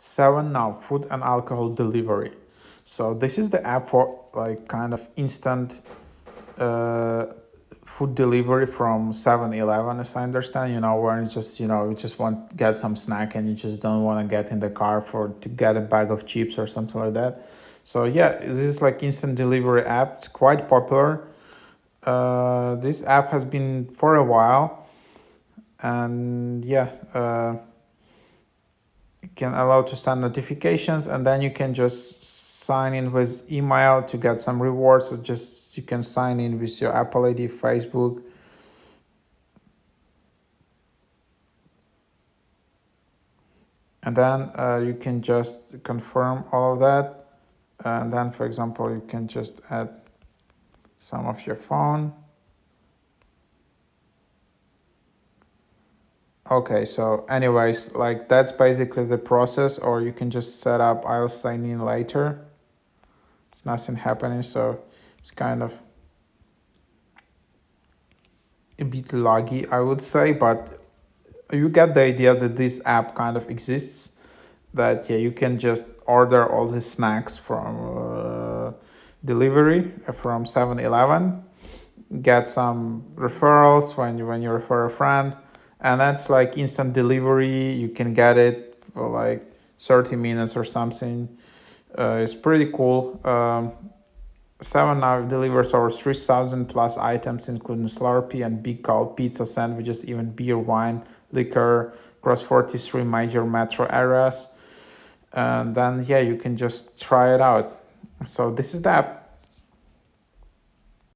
7 Now food and alcohol delivery. So this is the app for like kind of instant uh, food delivery from 7-Eleven, as I understand, where you just, you just want to get some snack and you just don't want to get in the car to get a bag of chips or something like that. So yeah, this is like instant delivery app. It's quite popular. This app has been for a while, and yeah, you can allow to send notifications, and then you can just sign in with email to get some rewards. So just you can sign in with your Apple ID, Facebook, and then you can just confirm all of that. And then, for example, you can just add some of your phone. Okay, so anyways, like that's basically the process, or you can just set up I'll sign in later. It's nothing happening, so it's kind of a bit laggy, I would say, but you get the idea that this app kind of exists, that yeah, you can just order all the snacks from delivery from 7-Eleven, get some referrals when you refer a friend, and that's like instant delivery. You can get it for like 30 minutes or something. It's pretty cool. 7 Now delivers over 3,000 plus items, including Slurpee and Big Gulp pizza sandwiches, even beer, wine, liquor, across 43 major metro areas. And then, yeah, you can just try it out. So this is the app.